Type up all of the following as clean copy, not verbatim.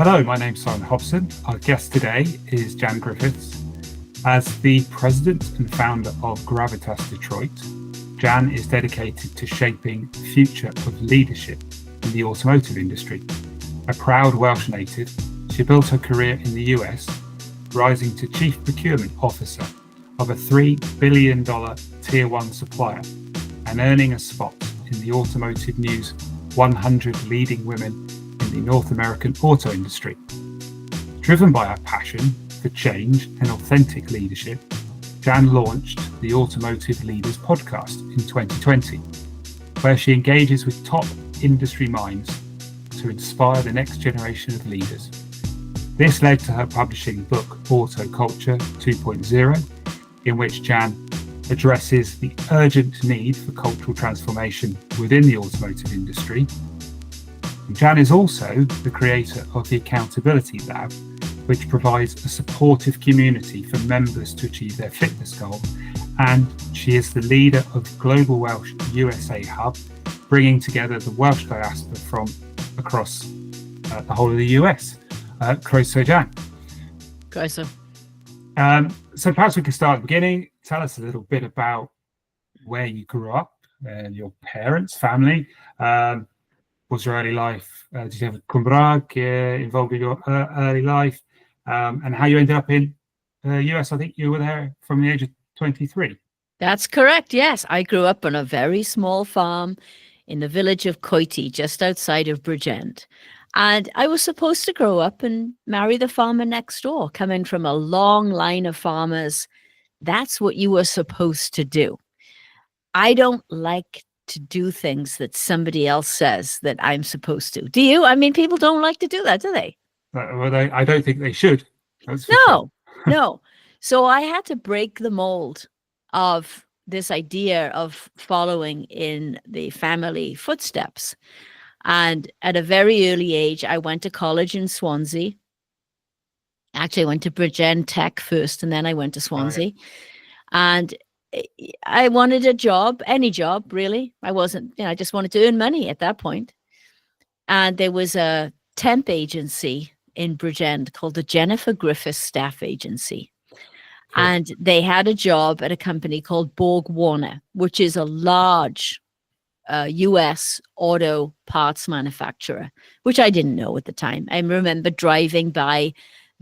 Hello, my name's Simon Hobson. Our guest today is Jan Griffiths. As the president and founder of Gravitas Detroit, Jan is dedicated to shaping the future of leadership in the automotive industry. A proud Welsh native, she built her career in the US, rising to Chief Procurement Officer of a $3 billion Tier 1 supplier and earning a spot in the Automotive News 100 Leading Women in the North American auto industry. Driven by her passion for change and authentic leadership, Jan launched the Automotive Leaders Podcast in 2020, where she engages with top industry minds to inspire the next generation of leaders. This led to her publishing the book AutoCulture 2.0, in which Jan addresses the urgent need for cultural transformation within the automotive industry. Jan is also the creator of the Accountability Lab, which provides a supportive community for members to achieve their fitness goals. And she is the leader of the Global Welsh USA Hub, bringing together the Welsh diaspora from across the whole of the US. Croeso, Jan. Croeso. So perhaps we can start at the beginning. Tell us a little bit about where you grew up and your parents, family. Was your early life, did you have a Cymraeg involved in your early life, and how you ended up in the US? I think you were there from the age of 23. That's correct, yes. I grew up on a very small farm in the village of Coity, just outside of Bridgend. And I was supposed to grow up and marry the farmer next door, coming from a long line of farmers. That's what you were supposed to do. I don't like to do things that somebody else says that I'm supposed to. Do you? I mean, people don't like to do that, do they? Well, I don't think they should. No. So I had to break the mold of this idea of following in the family footsteps. And at a very early age, I went to college in Swansea. Actually, I went to Bridgend Tech first, and then I went to Swansea. Right. And I wanted a job, any job, really. I just wanted to earn money at that point. And there was a temp agency in Bridgend called the Jennifer Griffiths Staff Agency. Cool. And they had a job at a company called Borg Warner, which is a large US auto parts manufacturer, which I didn't know at the time. I remember driving by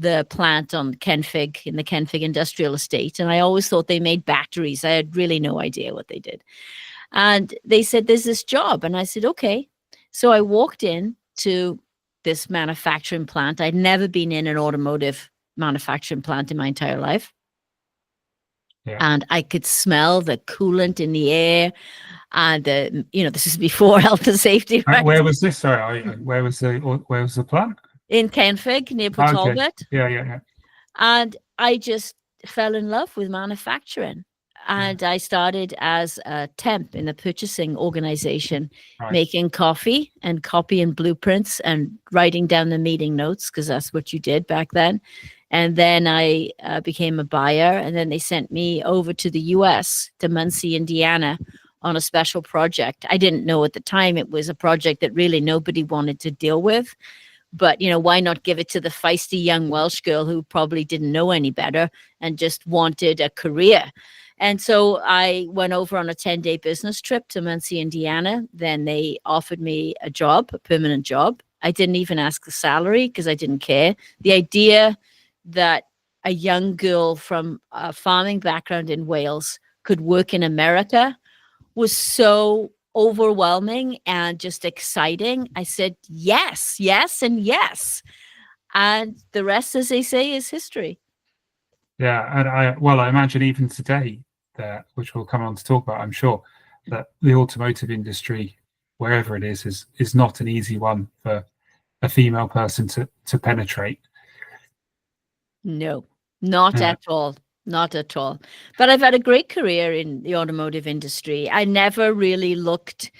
the plant on Kenfig in the Kenfig Industrial Estate, and I always thought they made batteries. I had really no idea what they did. And they said, there's this job. And I said, okay. So I walked in to this manufacturing plant. I'd never been in an automotive manufacturing plant in my entire life. Yeah. And I could smell the coolant in the air. And this is before health and safety. Right? Where was this? Sorry, where was the plant? In Kenfig, near Port Talbot. Yeah. And I just fell in love with manufacturing. And I started as a temp in the purchasing organization, right, making coffee and copy and blueprints and writing down the meeting notes, because that's what you did back then. And then I became a buyer. And then they sent me over to the US, to Muncie, Indiana, on a special project. I didn't know at the time it was a project that really nobody wanted to deal with. But, why not give it to the feisty young Welsh girl who probably didn't know any better and just wanted a career? And so I went over on a 10-day business trip to Muncie, Indiana. Then they offered me a job, a permanent job. I didn't even ask the salary because I didn't care. The idea that a young girl from a farming background in Wales could work in America was so overwhelming and just exciting. I said, yes, and yes. And the rest, as they say, is history. Yeah. And I imagine even today, which we'll come on to talk about, I'm sure, that the automotive industry, wherever it is not an easy one for a female person to penetrate. No, not at all. Not at all. But I've had a great career in the automotive industry. I never really looked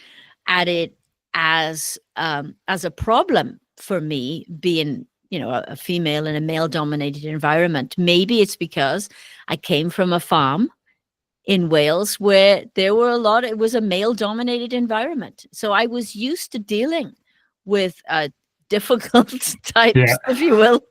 at it as a problem for me being, a female in a male-dominated environment. Maybe it's because I came from a farm in Wales where it was a male-dominated environment. So I was used to dealing with difficult types, Yeah. if you will.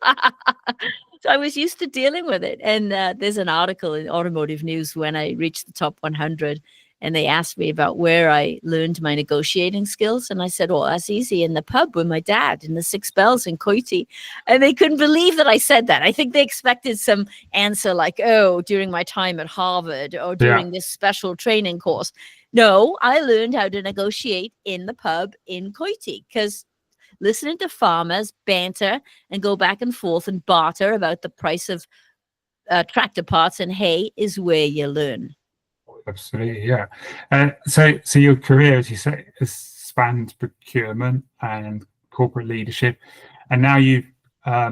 So I was used to dealing with it. And there's an article in Automotive News when I reached the top 100, and they asked me about where I learned my negotiating skills. And I said, oh, that's easy, in the pub with my dad in the Six Bells in Coity. And they couldn't believe that I said that. I think they expected some answer like, oh, during my time at Harvard or during this special training course. No, I learned how to negotiate in the pub in Coity, because listening to farmers banter and go back and forth and barter about the price of tractor parts and hay is where you learn. Absolutely, yeah. So your career, as you say, has spanned procurement and corporate leadership, and now you've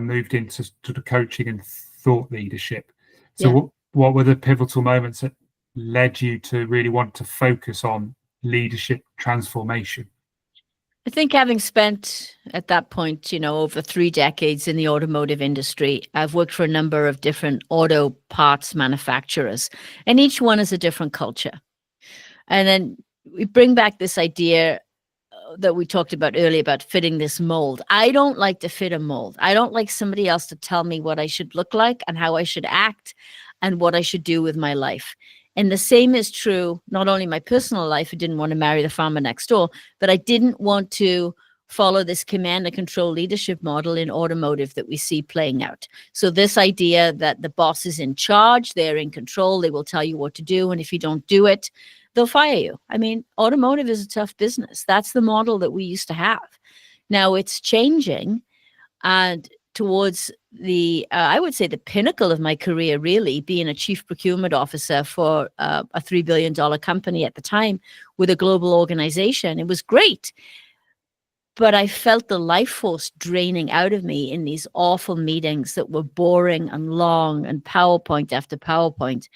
moved into sort of coaching and thought leadership. So what were the pivotal moments that led you to really want to focus on leadership transformation? I think having spent at that point, over 3 decades in the automotive industry, I've worked for a number of different auto parts manufacturers, and each one is a different culture. And then we bring back this idea that we talked about earlier about fitting this mold. I don't like to fit a mold. I don't like somebody else to tell me what I should look like and how I should act and what I should do with my life. And the same is true, not only my personal life. I didn't want to marry the farmer next door, but I didn't want to follow this command and control leadership model in automotive that we see playing out. So this idea that the boss is in charge, they're in control, they will tell you what to do, and if you don't do it, they'll fire you. I mean, automotive is a tough business. That's the model that we used to have. Now it's changing, and towards the, I would say the pinnacle of my career, really, being a chief procurement officer for a $3 billion company at the time with a global organization. It was great. But I felt the life force draining out of me in these awful meetings that were boring and long and PowerPoint after PowerPoint.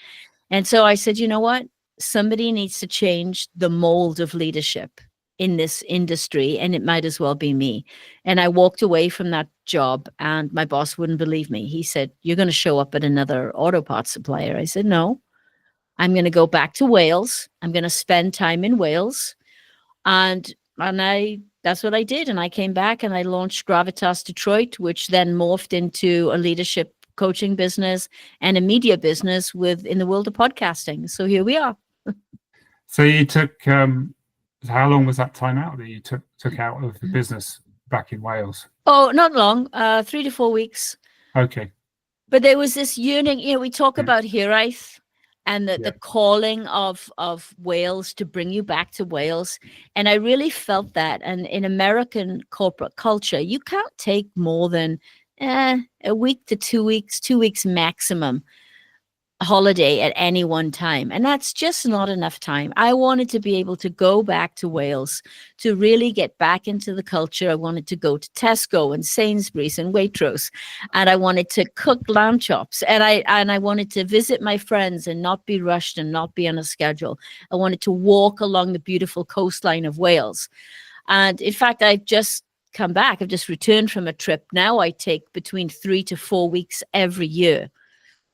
And so I said, you know what? Somebody needs to change the mold of leadership in this industry, and it might as well be me. And I walked away from that job, and my boss wouldn't believe me. He said, you're going to show up at another auto parts supplier. I said, no, I'm going to go back to Wales. I'm going to spend time in Wales. And that's what I did. And I came back and I launched Gravitas Detroit, which then morphed into a leadership coaching business and a media business in the world of podcasting. So here we are. So you took, how long was that time out that you took out of the business back in Wales? Oh, not long, 3 to 4 weeks. Okay. But there was this yearning, we talk about hiraeth and the calling of Wales to bring you back to Wales. And I really felt that. And in American corporate culture, you can't take more than a week to 2 weeks, 2 weeks maximum holiday at any one time. And that's just not enough time. I wanted to be able to go back to Wales to really get back into the culture. I wanted to go to Tesco and Sainsbury's and Waitrose, and I wanted to cook lamb chops, and I wanted to visit my friends and not be rushed and not be on a schedule. I wanted to walk along the beautiful coastline of Wales. And in fact, I've just come back. I've just returned from a trip. Now I take between 3 to 4 weeks every year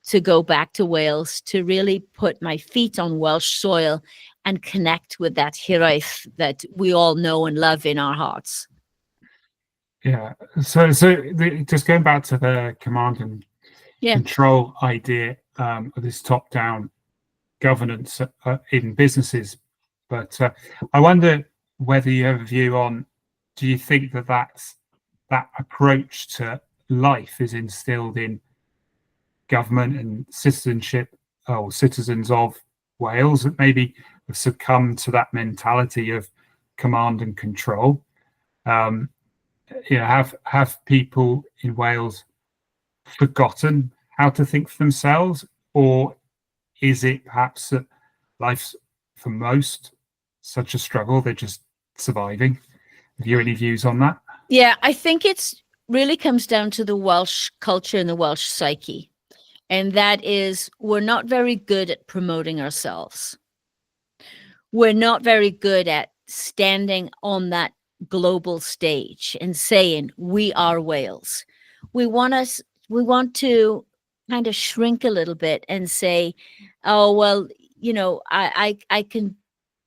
to go back to Wales, to really put my feet on Welsh soil and connect with that hiraeth that we all know and love in our hearts. Yeah. So just going back to the command and control idea of this top-down governance in businesses, but I wonder whether you have a view on, do you think that approach to life is instilled in government and citizenship, or citizens of Wales, that maybe have succumbed to that mentality of command and control? Have people in Wales forgotten how to think for themselves, or is it perhaps that life's for most such a struggle, they're just surviving? Have you any views on that? Yeah, I think it's really comes down to the Welsh culture and the Welsh psyche. And that is, we're not very good at promoting ourselves. We're not very good at standing on that global stage and saying, we are Wales. We want to kind of shrink a little bit and say, oh, well, I can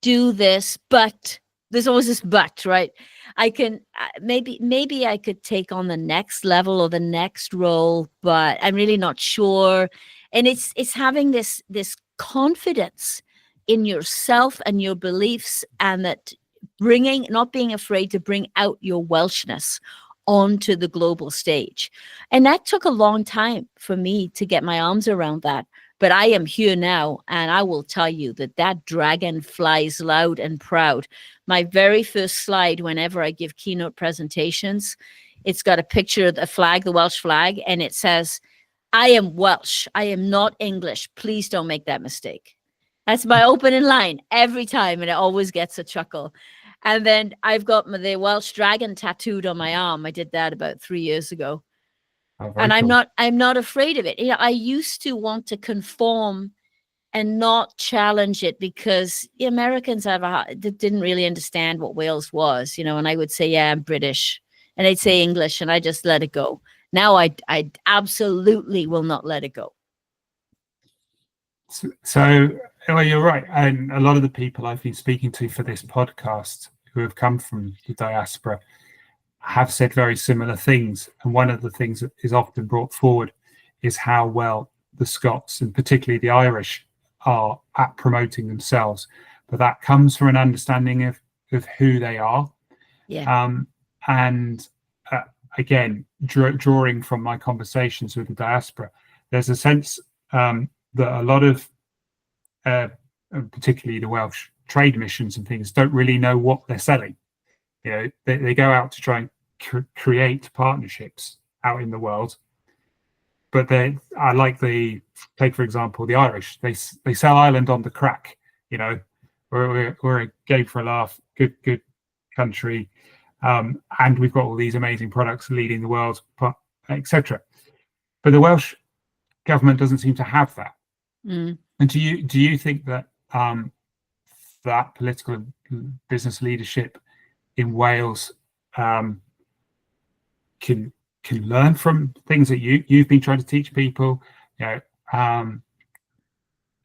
do this, but there's always this but, right? I can maybe I could take on the next level or the next role, but I'm really not sure. And it's having this confidence in yourself and your beliefs, and that not being afraid to bring out your Welshness onto the global stage. And that took a long time for me to get my arms around that. But I am here now, and I will tell you that dragon flies loud and proud. My very first slide, whenever I give keynote presentations, it's got a picture of the flag, the Welsh flag, and it says, "I am Welsh. I am not English. Please don't make that mistake." That's my opening line every time, and it always gets a chuckle. And then I've got the Welsh dragon tattooed on my arm. I did that about 3 years ago. And I'm not afraid of it. You know, I used to want to conform and not challenge it, because the Americans didn't really understand what Wales was, you know, and I would say, yeah, I'm British, and they'd say English, and I just let it go. Now I absolutely will not let it go. So well, you're right. And a lot of the people I've been speaking to for this podcast who have come from the diaspora have said very similar things. And one of the things that is often brought forward is how well the Scots, and particularly the Irish, are at promoting themselves. But that comes from an understanding of who they are. Yeah. And again, drawing from my conversations with the diaspora, there's a sense that a lot of, particularly the Welsh trade missions and things, don't really know what they're selling. You know, they go out to try and create partnerships out in the world, but take for example the Irish. They sell Ireland on the crack. You know, we're a game for a laugh, good country, and we've got all these amazing products leading the world, etc. But the Welsh government doesn't seem to have that. And do you think that that political and business leadership in Wales can learn from things that you've been trying to teach people? You know,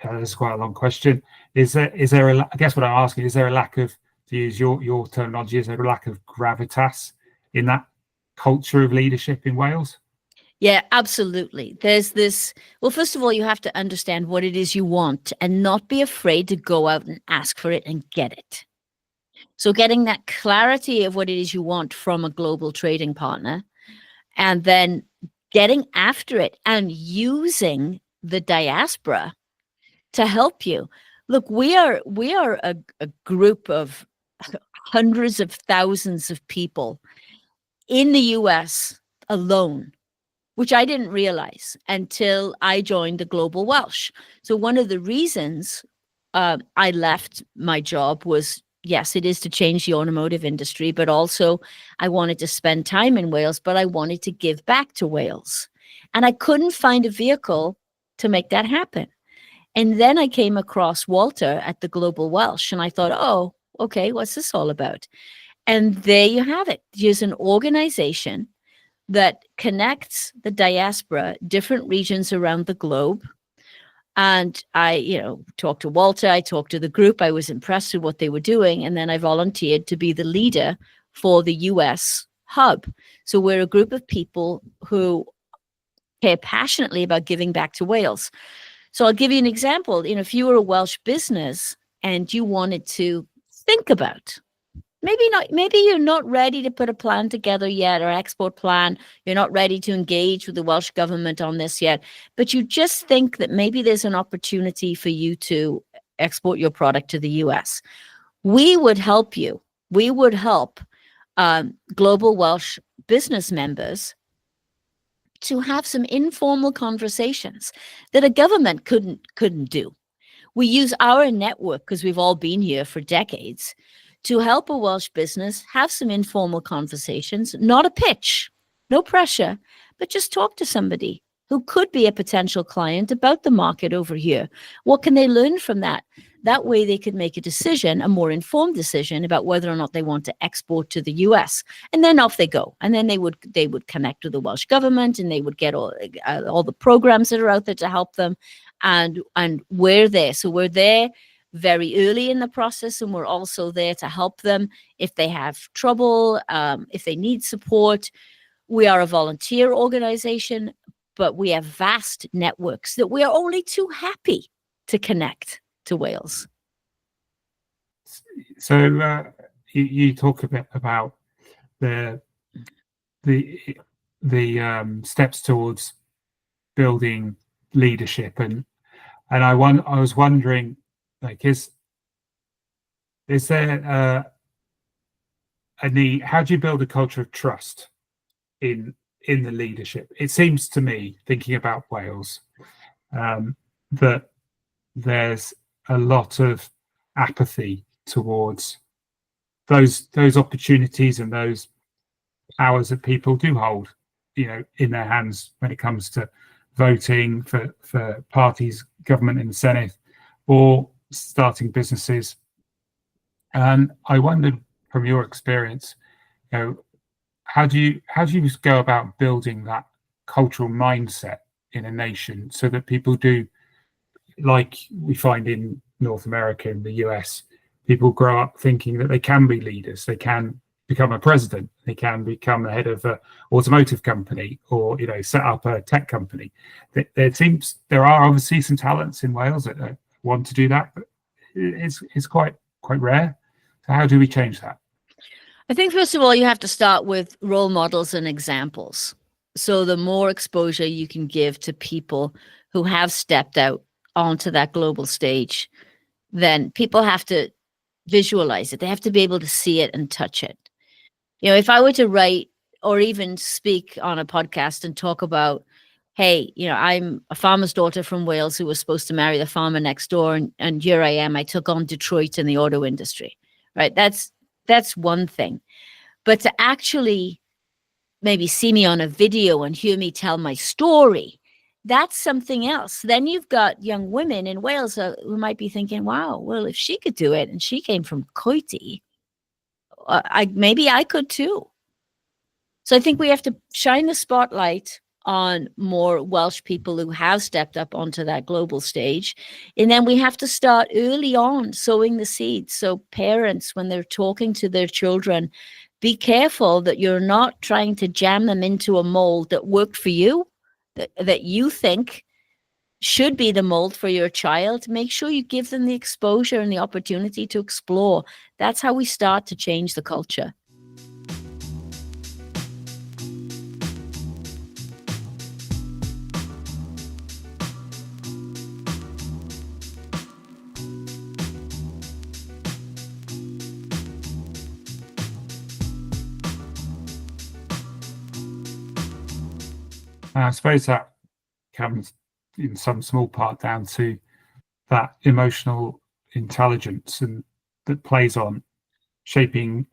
that's quite a long question. Is there I guess what I'm asking, is there a lack of, to use your terminology, is there a lack of gravitas in that culture of leadership in Wales? Yeah, absolutely. There's this, well, first of all, you have to understand what it is you want and not be afraid to go out and ask for it and get it. So getting that clarity of what it is you want from a global trading partner, and then getting after it and using the diaspora to help you. Look, we are a group of hundreds of thousands of people in the US alone, which I didn't realize until I joined the Global Welsh. So one of the reasons I left my job was, yes, it is to change the automotive industry, but also I wanted to spend time in Wales, but I wanted to give back to Wales. And I couldn't find a vehicle to make that happen. And then I came across Walter at the Global Welsh, and I thought, oh, okay, what's this all about? And there you have it. Here's an organization that connects the diaspora, different regions around the globe. And I, talked to Walter, I talked to the group, I was impressed with what they were doing. And then I volunteered to be the leader for the US hub. So we're a group of people who care passionately about giving back to Wales. So I'll give you an example. If you were a Welsh business and you wanted to think about, maybe you're not ready to put a plan together yet, or export plan. You're not ready to engage with the Welsh government on this yet, but you just think that maybe there's an opportunity for you to export your product to the US. We would help you. We would help Global Welsh business members to have some informal conversations that a government couldn't do. We use our network, because we've all been here for decades, to help a Welsh business have some informal conversations, not a pitch, no pressure, but just talk to somebody who could be a potential client about the market over here. What can they learn from that? That way they could make a decision, a more informed decision about whether or not they want to export to the US. And then off they go. And then they would connect with the Welsh government, and they would get all the programs that are out there to help them. And we're there. So we're there very early in the process, and we're also there to help them if they have trouble, if they need support. We are a volunteer organization, but we have vast networks that we are only too happy to connect to Wales. So you talk a bit about the steps towards building leadership, and I was wondering, like, is there a need? How do you build a culture of trust in the leadership? It seems to me, thinking about Wales, that there's a lot of apathy towards those opportunities and those powers that people do hold, in their hands when it comes to voting for parties, government in the Senate, or starting businesses. And I wondered, from your experience, how do you go about building that cultural mindset in a nation so that people do, like we find in North America and the US, people grow up thinking that they can be leaders, they can become a president, they can become the head of an automotive company, or set up a tech company. There are obviously some talents in Wales that want to do that, but it's quite rare. So how do we change that? I think, first of all, you have to start with role models and examples. So the more exposure you can give to people who have stepped out onto that global stage, then people have to visualize it. They have to be able to see it and touch it. If I were to write or even speak on a podcast and talk about, hey, I'm a farmer's daughter from Wales who was supposed to marry the farmer next door, and here I am, I took on Detroit in the auto industry, right? That's one thing. But to actually maybe see me on a video and hear me tell my story, that's something else. Then you've got young women in Wales who might be thinking, wow, well, if she could do it and she came from Coity, maybe I could too. So I think we have to shine the spotlight on more Welsh people who have stepped up onto that global stage. And then we have to start early on sowing the seeds. So parents, when they're talking to their children, be careful that you're not trying to jam them into a mold that worked for you, that you think should be the mold for your child. Make sure you give them the exposure and the opportunity to explore. That's how we start to change the culture. I suppose that comes in some small part down to that emotional intelligence, and that plays on shaping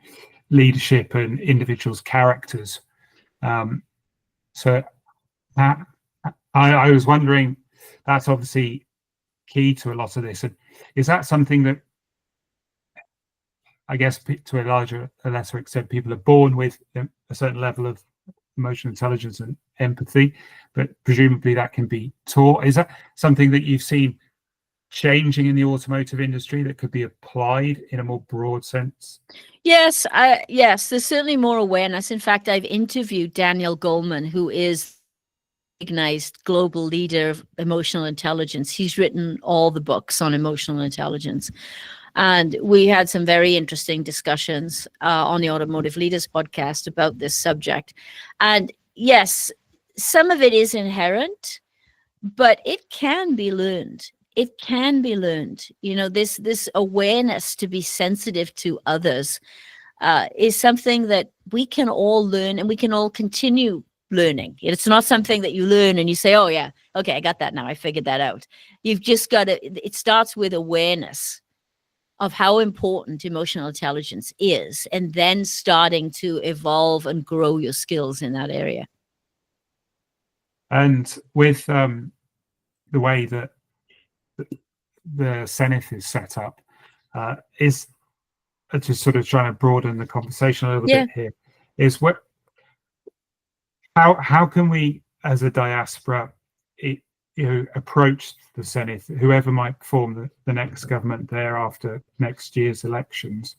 leadership and individuals' characters. So I was wondering, that's obviously key to a lot of this. And is that something that, I guess, to a lesser extent, people are born with a certain level of emotional intelligence and empathy, but presumably that can be taught? Is that something that you've seen changing in the automotive industry that could be applied in a more broad sense? Yes, there's certainly more awareness. In fact, I've interviewed Daniel Goleman, who is a recognized global leader of emotional intelligence. He's written all the books on emotional intelligence. And we had some very interesting discussions on the Automotive Leaders Podcast about this subject. And yes, some of it is inherent, but it can be learned. It can be learned. This awareness to be sensitive to others is something that we can all learn, and we can all continue learning. It's not something that you learn and you say, oh yeah, okay, I got that now, I figured that out. You've just got to, it starts with awareness of how important emotional intelligence is, and then starting to evolve and grow your skills in that area. And with the way that the Senate is set up, is just sort of trying to broaden the conversation a little bit here, is how can we as a diaspora approached the Senate, whoever might form the next government there after next year's elections,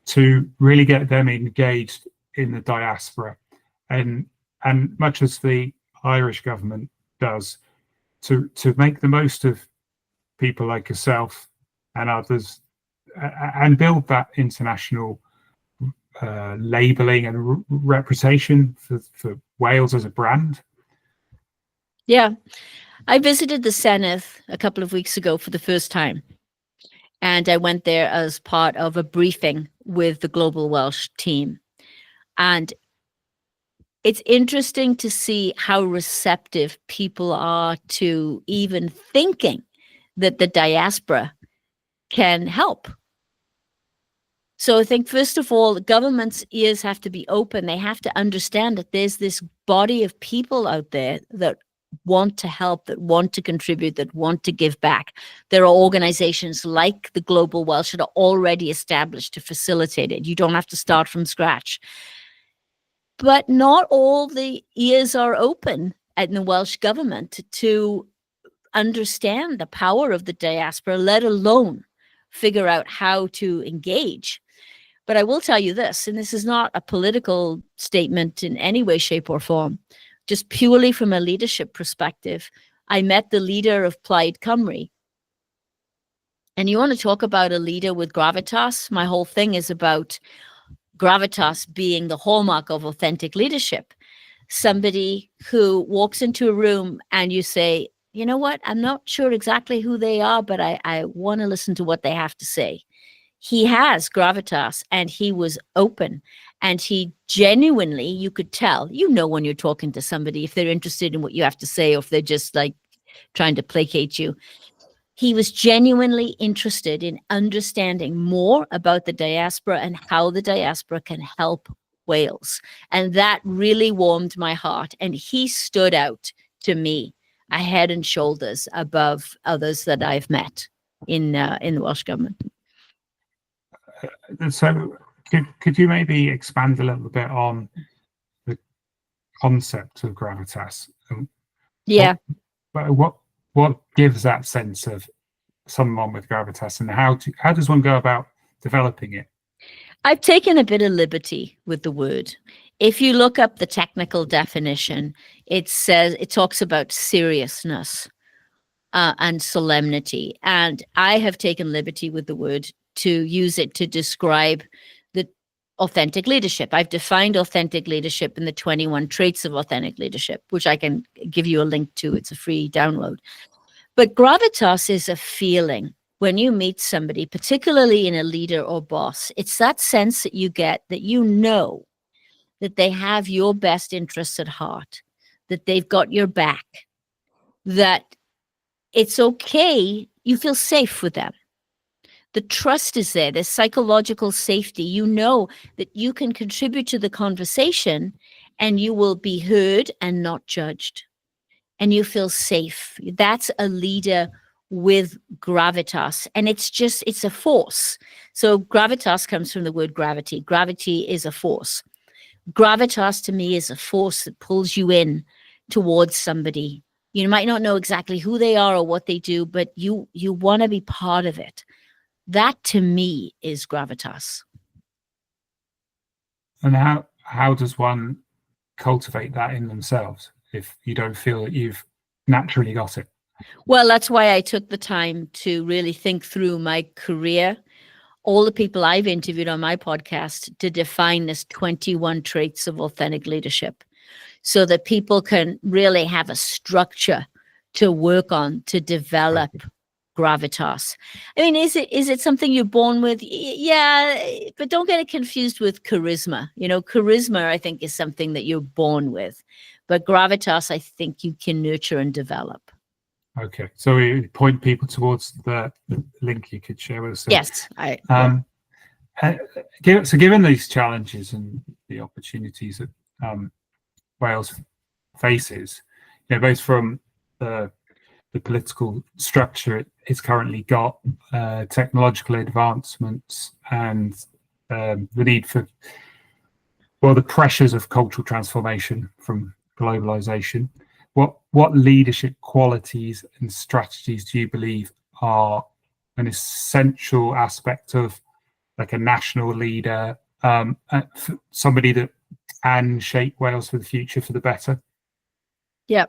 to really get them engaged in the diaspora, and much as the Irish government does, to make the most of people like yourself and others, and build that international labelling and reputation for Wales as a brand. Yeah. I visited the Senedd a couple of weeks ago for the first time. And I went there as part of a briefing with the Global Welsh team. And it's interesting to see how receptive people are to even thinking that the diaspora can help. So I think, first of all, the government's ears have to be open. They have to understand that there's this body of people out there that want to help, that want to contribute, that want to give back. There are organizations like the Global Welsh that are already established to facilitate it. You don't have to start from scratch. But not all the ears are open in the Welsh government to understand the power of the diaspora, let alone figure out how to engage. But I will tell you this, and this is not a political statement in any way, shape, or form, just purely from a leadership perspective. I met the leader of Plaid Cymru. And you want to talk about a leader with gravitas? My whole thing is about gravitas being the hallmark of authentic leadership. Somebody who walks into a room and you say, you know what, I'm not sure exactly who they are, but I want to listen to what they have to say. He has gravitas, and he was open, and he genuinely, you could tell, when you're talking to somebody, if they're interested in what you have to say, or if they're just like trying to placate you. He was genuinely interested in understanding more about the diaspora and how the diaspora can help Wales. And that really warmed my heart. And he stood out to me a head and shoulders above others that I've met in the Welsh government. So could you maybe expand a little bit on the concept of gravitas? Yeah. What gives that sense of someone with gravitas, and how does one go about developing it? I've taken a bit of liberty with the word. If you look up the technical definition, it talks about seriousness and solemnity. And I have taken liberty with the word to use it to describe the authentic leadership. I've defined authentic leadership in the 21 traits of authentic leadership, which I can give you a link to. It's a free download. But gravitas is a feeling when you meet somebody, particularly in a leader or boss. It's that sense that you get that that they have your best interests at heart, that they've got your back, that it's okay. You feel safe with them. The trust is there. There's psychological safety. You know that you can contribute to the conversation and you will be heard and not judged. And you feel safe. That's a leader with gravitas. And it's a force. So gravitas comes from the word gravity. Gravity is a force. Gravitas to me is a force that pulls you in towards somebody. You might not know exactly who they are or what they do, but you want to be part of it. That to me is gravitas. And how does one cultivate that in themselves if you don't feel that you've naturally got it? Well, that's why I took the time to really think through my career, all the people I've interviewed on my podcast, to define this 21 traits of authentic leadership so that people can really have a structure to work on, to develop gravitas. I mean, is it something you're born with? Yeah, but don't get it confused with charisma. Charisma, I think, is something that you're born with. But gravitas, I think you can nurture and develop. Okay, so we point people towards the link you could share with us. Yes. So given these challenges and the opportunities that Wales faces, both from the political structure it's currently got, technological advancements, and the need for, the pressures of cultural transformation from globalization, what what leadership qualities and strategies do you believe are an essential aspect of like a national leader, somebody that can shape Wales for the future for the better? Yeah.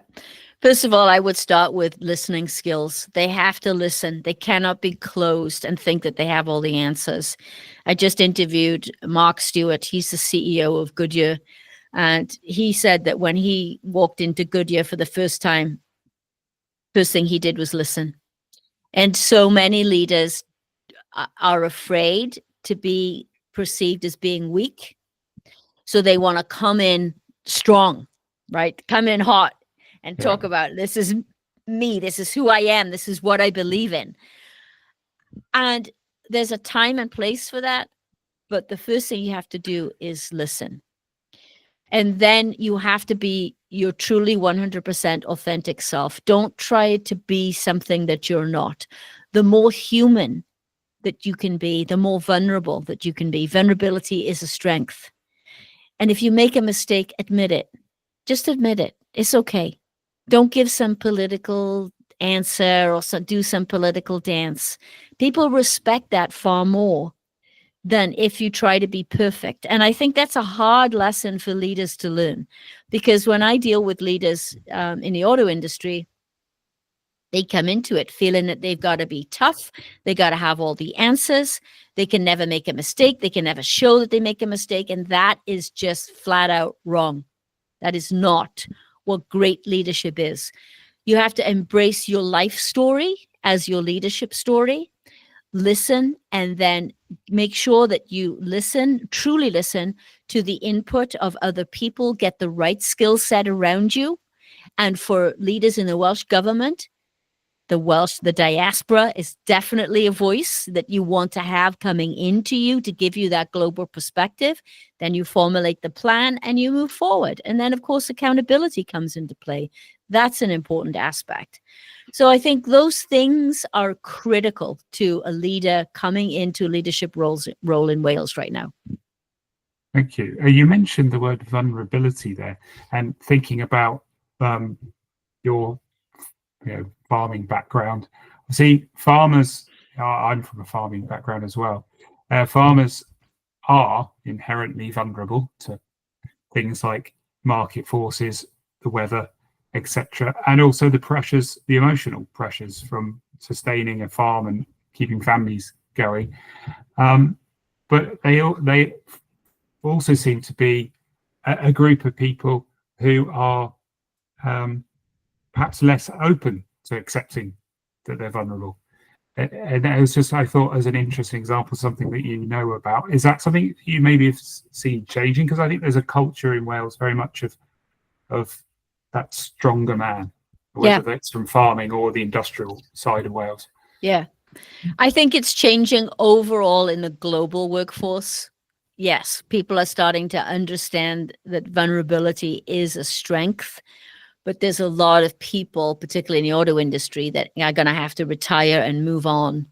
First of all, I would start with listening skills. They have to listen. They cannot be closed and think that they have all the answers. I just interviewed Mark Stewart. He's the CEO of Goodyear. And he said that when he walked into Goodyear for the first time, first thing he did was listen. And so many leaders are afraid to be perceived as being weak. So they want to come in strong, right? Come in hot and talk about, this is me, this is who I am, this is what I believe in. And there's a time and place for that. But the first thing you have to do is listen. And then you have to be your truly 100% authentic self. Don't try to be something that you're not. The more human that you can be, the more vulnerable that you can be. Vulnerability is a strength. And if you make a mistake, admit it. Just admit it. It's okay. Don't give some political answer or do some political dance. People respect that far more than if you try to be perfect. And I think that's a hard lesson for leaders to learn, because when I deal with leaders in the auto industry, they come into it feeling that they've got to be tough. They got to have all the answers. They can never make a mistake. They can never show that they make a mistake. And that is just flat out wrong. That is not what great leadership is. You have to embrace your life story as your leadership story. Listen, and then make sure that you listen, truly listen to the input of other people, get the right skill set around you. And for leaders in the Welsh government, the diaspora is definitely a voice that you want to have coming into you to give you that global perspective. Then you formulate the plan and you move forward. And then, of course, accountability comes into play. That's an important aspect. So I think those things are critical to a leader coming into leadership role in Wales right now. Thank you. You mentioned the word vulnerability there, and thinking about your farming background. See, farmers, I'm from a farming background as well. Farmers are inherently vulnerable to things like market forces, the weather, etc., and also the emotional pressures from sustaining a farm and keeping families going. But they also seem to be a group of people who are perhaps less open to accepting that they're vulnerable. And it was just, I thought, as an interesting example, something that you know about. Is that something you maybe have seen changing? Because I think there's a culture in Wales very much of that stronger man, whether that's from farming or the industrial side of Wales. Yeah. I think it's changing overall in the global workforce. Yes, people are starting to understand that vulnerability is a strength. But there's a lot of people, particularly in the auto industry, that are going to have to retire and move on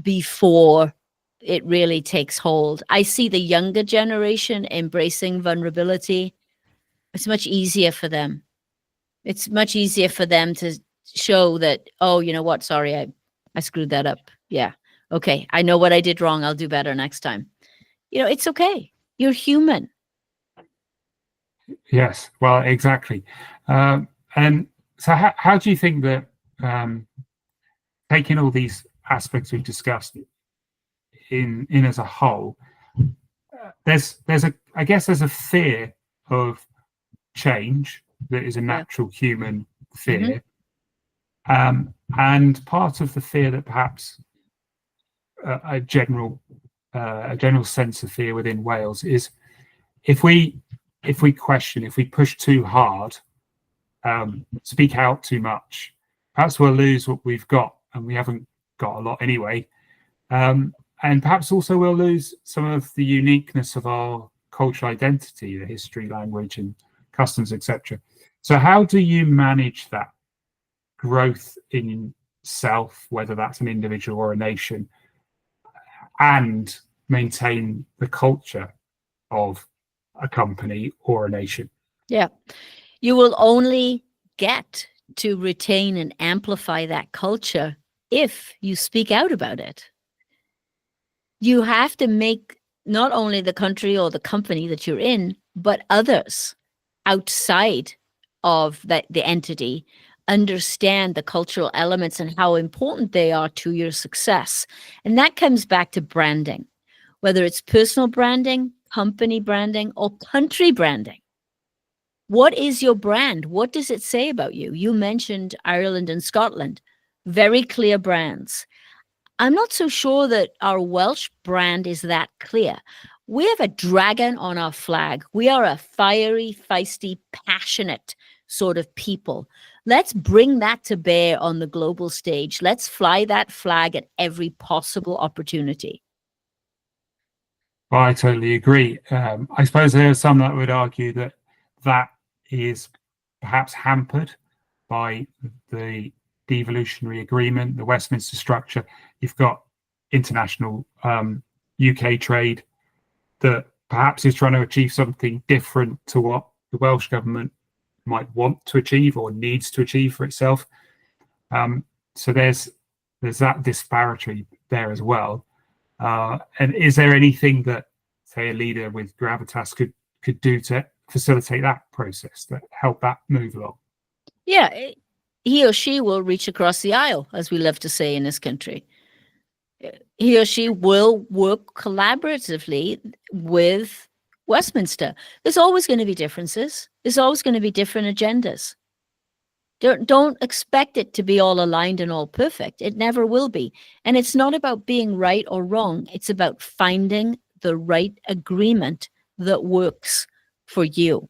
before it really takes hold. I see the younger generation embracing vulnerability. It's much easier for them. It's much easier for them to show that, oh, you know what? Sorry, I screwed that up. Yeah. Okay. I know what I did wrong. I'll do better next time. It's okay. You're human. Yes, well, exactly. And so how do you think that taking all these aspects we've discussed in as a whole, there's a fear of change that is a natural human fear. Mm-hmm. And part of the fear that perhaps a general sense of fear within Wales is if we question, if we push too hard, speak out too much, perhaps we'll lose what we've got, and we haven't got a lot anyway. And perhaps also we'll lose some of the uniqueness of our cultural identity, the history, language, and customs, etc. So how do you manage that growth in self, whether that's an individual or a nation, and maintain the culture of a company or a nation? Yeah. You will only get to retain and amplify that culture if you speak out about it. You have to make not only the country or the company that you're in, but others outside of the entity understand the cultural elements and how important they are to your success. And that comes back to branding, whether it's personal branding, company branding, or country branding. What is your brand? What does it say about you? You mentioned Ireland and Scotland, very clear brands. I'm not so sure that our Welsh brand is that clear. We have a dragon on our flag. We are a fiery, feisty, passionate sort of people. Let's bring that to bear on the global stage. Let's fly that flag at every possible opportunity. Well, I totally agree. I suppose there are some that would argue that that is perhaps hampered by the devolutionary agreement, the Westminster structure. You've got international UK trade that perhaps is trying to achieve something different to what the Welsh government might want to achieve or needs to achieve for itself. So there's that disparity there as well. And is there anything that, say, a leader with Gravitas could do to facilitate that process, that help that move along? Yeah, he or she will reach across the aisle, as we love to say in this country. He or she will work collaboratively with Westminster. There's always going to be differences. There's always going to be different agendas. Don't expect it to be all aligned and all perfect. It never will be. And it's not about being right or wrong. It's about finding the right agreement that works for you.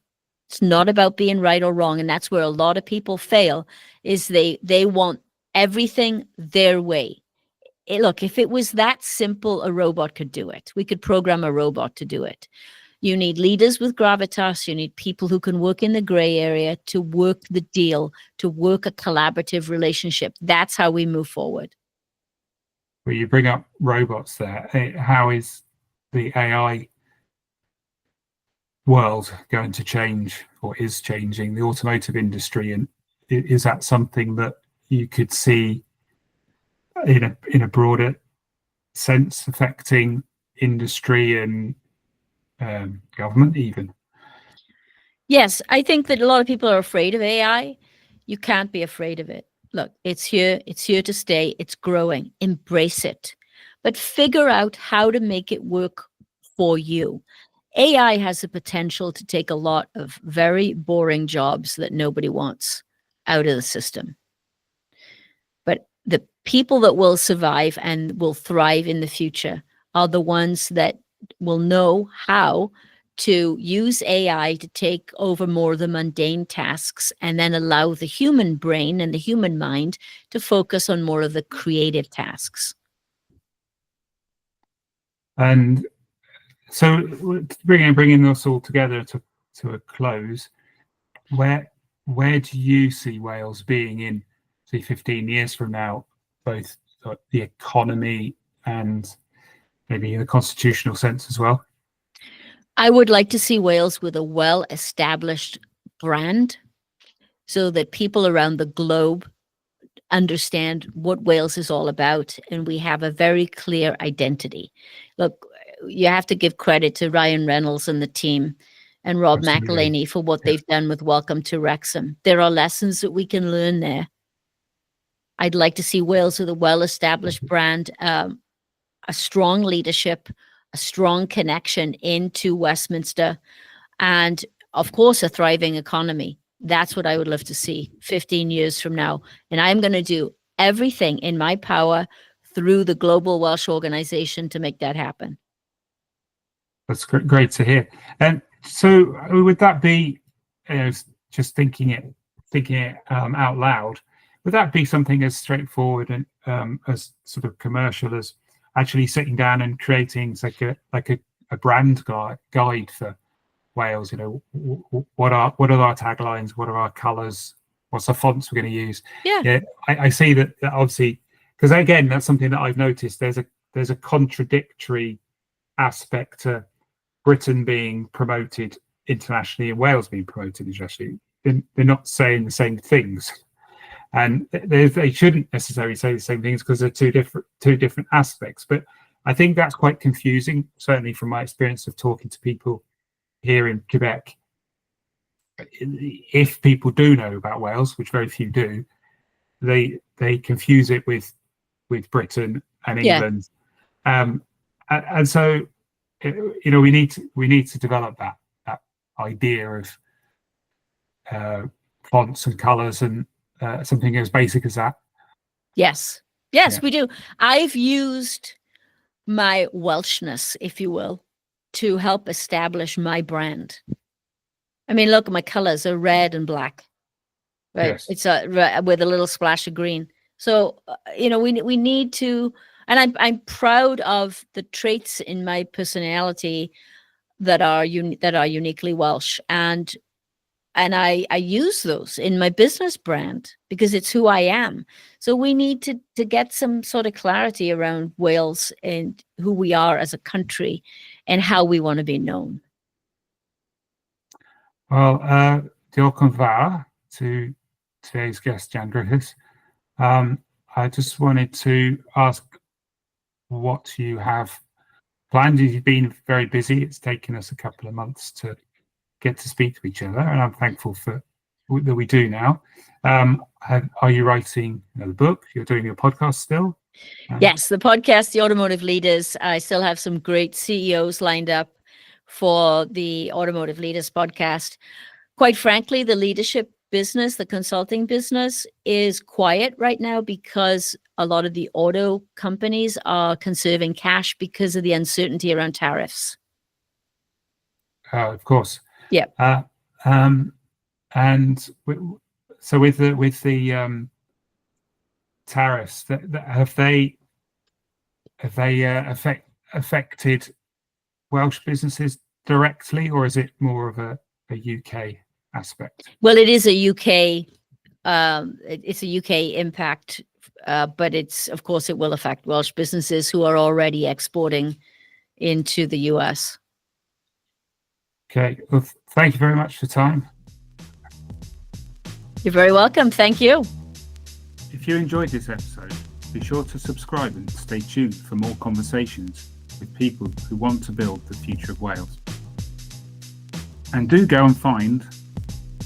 It's not about being right or wrong. And that's where a lot of people fail, is they want everything their way. Look, if it was that simple, a robot could do it. We could program a robot to do it. You need leaders with gravitas. You need people who can work in the gray area to work the deal, to work a collaborative relationship. That's how we move forward. Well, you bring up robots there. How is the AI world going to change, or is changing, the automotive industry? And is that something that you could see in a broader sense affecting industry and government even? Yes, I think that a lot of people are afraid of AI. You can't be afraid of it. Look, it's here to stay. It's growing. Embrace it, but figure out how to make it work for you. AI has the potential to take a lot of very boring jobs that nobody wants out of the system. But the people that will survive and will thrive in the future are the ones that will know how to use AI to take over more of the mundane tasks and then allow the human brain and the human mind to focus on more of the creative tasks. And so bringing us all together to a close, where do you see Wales being in, say, 15 years from now, both the economy and maybe in a constitutional sense as well? I would like to see Wales with a well-established brand so that people around the globe understand what Wales is all about, and we have a very clear identity. Look, you have to give credit to Ryan Reynolds and the team and Rob McElhaney for what they've done with Welcome to Wrexham. There are lessons that we can learn there. I'd like to see Wales with a well-established brand, a strong leadership, a strong connection into Westminster, and of course, a thriving economy. That's what I would love to see 15 years from now. And I'm going to do everything in my power through the Global Welsh Organization to make that happen. That's great to hear. And so would that be, just thinking it out loud, would that be something as straightforward and as sort of commercial as actually sitting down and creating like a brand guide for Wales? What are our taglines? What are our colours? What's the fonts we're going to use? Yeah, I see that obviously, because again, that's something that I've noticed. There's a contradictory aspect to Britain being promoted internationally and Wales being promoted internationally. they're not saying the same things, and they shouldn't necessarily say the same things because they're two different aspects. But I think that's quite confusing, certainly from my experience of talking to people here in Quebec. If people do know about Wales, which very few do, they confuse it with Britain and England, and so we need to develop that idea of fonts and colours and something as basic as that. Yes, yeah. We do. I've used my Welshness, if you will, to help establish my brand. I mean, look, my colors are red and black, right? Yes. It's with a little splash of green. So, we need to, and I'm proud of the traits in my personality that are uniquely Welsh, and I use those in my business brand because it's who I am. So we need to get some sort of clarity around Wales and who we are as a country and how we want to be known. Well, diolch yn fawr to today's guest, Jan Griffiths. I just wanted to ask what you have planned. You've been very busy. It's taken us a couple of months to get to speak to each other, and I'm thankful that we do now. Are you writing another book? You're doing your podcast still? Yes, the podcast, The Automotive Leaders. I still have some great CEOs lined up for the Automotive Leaders Podcast. Quite frankly, the leadership business, the consulting business, is quiet right now because a lot of the auto companies are conserving cash because of the uncertainty around tariffs. Of course. Yeah. And so with the tariffs, have they affected Welsh businesses directly, or is it more of a UK aspect? Well, it is a UK. It's a UK impact, but of course it will affect Welsh businesses who are already exporting into the US. Okay. Well, thank you very much for your time. You're very welcome. Thank you. If you enjoyed this episode, be sure to subscribe and stay tuned for more conversations with people who want to build the future of Wales. And do go and find,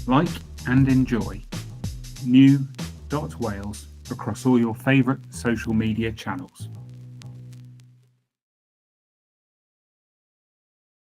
like and enjoy new.wales across all your favourite social media channels.